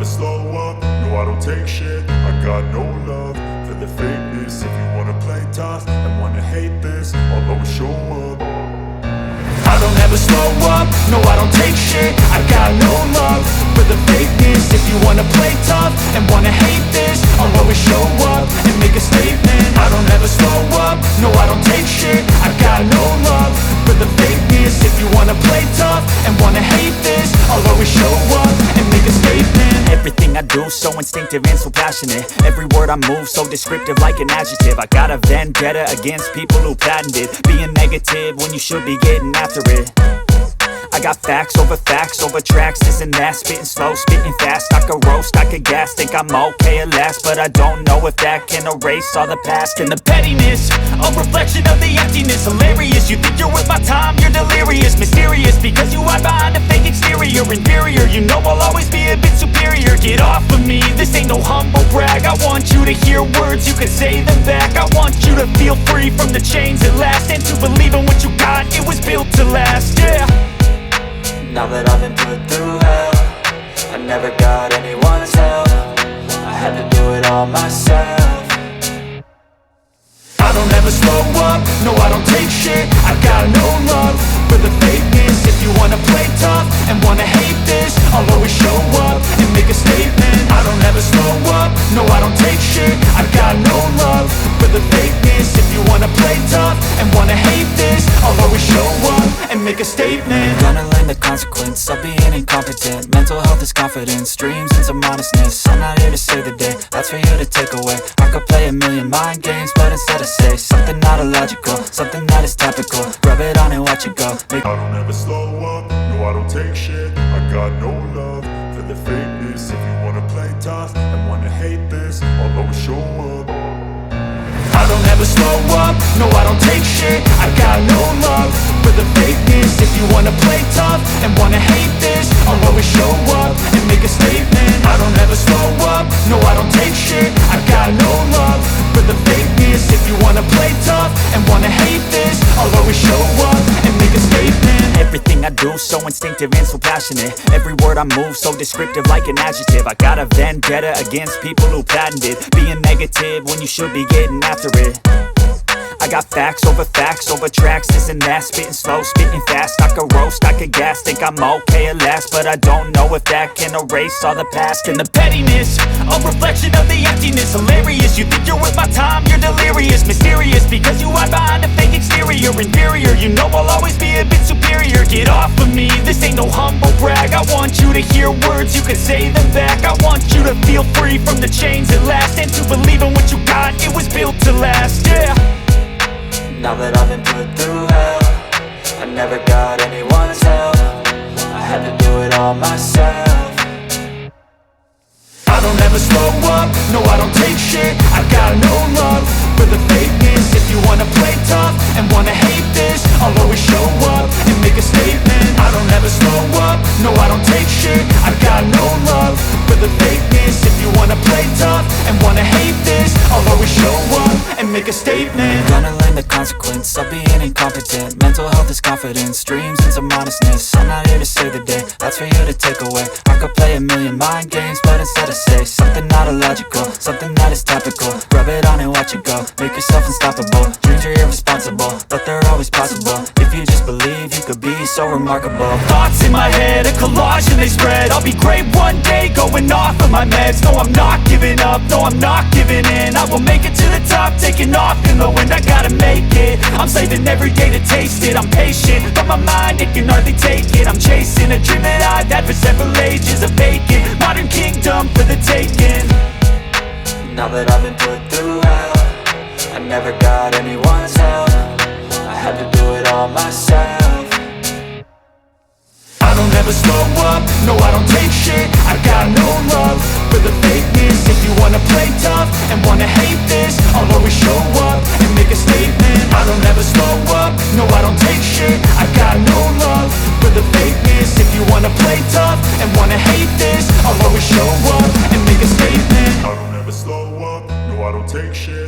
slow up, no I don't take shit. I got no love for the fakeness. If you wanna play tough and wanna hate this, I'll always show up. I don't ever slow up, no I don't take shit. I got no love for the fakeness. If you wanna play tough and wanna hate this, I'll always show up and make a statement. I don't ever slow up, no I don't take shit. I got no love for the fakeness. If you wanna play tough and wanna hate this, I'll always show up and make a statement. Everything I do so instinctive and so passionate. Every word I move so descriptive like an adjective. I got a vendetta against people who patented being negative when you should be getting after it. I got facts over tracks, this and that. Spitting slow, spitting fast, I could roast, I could gas. Think I'm okay at last, but I don't know if that can erase all the past. And the pettiness, a reflection of the emptiness. Hilarious, you think you're worth my time, you're delirious. Mysterious, because you hide behind a fake exterior. Inferior, you know I'll always be a bit superior. Get off of me, this ain't no humble brag. I want you to hear words, you can say them back. I want you to feel free from the chains at last, and to believe in what you got, it was built to last, yeah. Now that I've been put through hell, I never got anyone's help. I had to do it all myself. I don't ever slow up, no I don't take shit. I got no love for the fakeness. If you wanna play tough and wanna hate this, I'll always show up and make a statement. I don't ever slow up, no I don't take shit. I got no love for the fakeness. If you wanna play tough and wanna hate this, I'll always show up and make a statement. Gonna learn the consequence of being incompetent. Mental health is confidence, dreams and some honestness. I'm not here to save the day, that's for you to take away. I could play a million mind games, but instead I say something not illogical, something that is topical. Rub it on and watch it go. I don't ever slow up, no I don't take shit. I got no love for the fakeness. If you wanna play tough and wanna hate this, I'll always show up. I don't ever slow up, no I don't take shit. I got no love for the fakeness. If you wanna play tough and wanna hate this, I'll always show up and make a statement. I don't ever slow up, no I don't take shit. I got no love for the fakeness. If you wanna play tough and wanna hate this, I'll always show up and make a statement. Everything I do so instinctive and so passionate. Every word I move so descriptive like an adjective. I got a vendetta against people who patented being negative when you should be getting after it. I got facts over tracks, this and that. Spitting slow, spitting fast, I could roast, I could gas. Think I'm okay at last, but I don't know if that can erase all the past. And the pettiness, a reflection of the emptiness. Hilarious, you think you're worth my time, you're delirious. Mysterious, because you hide behind a fake exterior. Inferior, you know I'll always be a bit superior. Get off of me, this ain't no humble brag. I want you to hear words, you can say them back. I want you to feel free from the chains at last, and to believe in what you got, it was built to last, yeah. Now that I've been put through hell, I never got anyone's help. I had to do it all myself. I don't ever slow up, no I don't take shit. I got no love for the fakeness. If you wanna play tough and wanna hate this, I'll always show up and make a statement. I don't ever slow up, no I don't take shit. I got no love for the fakeness. If you wanna play tough and wanna hate this, I'll always show up and make a statement. Gonna learn the consequence of being incompetent. Mental health is confidence, dreams and some honestness. I'm not here to save the day, that's for you to take away. I could play a million mind games, but instead I say something not illogical, something that is topical. Rub it on and watch it go, make yourself unstoppable. Dreams are irresponsible, but they're always possible. If you just believe, you could be so remarkable. Thoughts in my head, a collage and they spread. I'll be great one day, going off of my meds. No, I'm not giving up, no, I'm not giving in. I will make it to the top, taking off in the wind. I gotta make it, I'm saving every day to taste it. I'm patient, but my mind, it can hardly take it. I'm chasing a dream that I've had for several ages. A vacant, modern kingdom for the taking. Now that I've been put through hell, I never got anyone's help. I had to do it all myself. I don't ever slow up, no I don't take shit. I got no love for the fakeness. If you wanna play tough and wanna hate this, I'll always show up and make a statement. I don't ever slow up, no I don't take shit. I got no love for the fakeness. If you wanna play tough and wanna hate this, I'll always show up and make a statement. I don't ever slow up, no I don't take shit.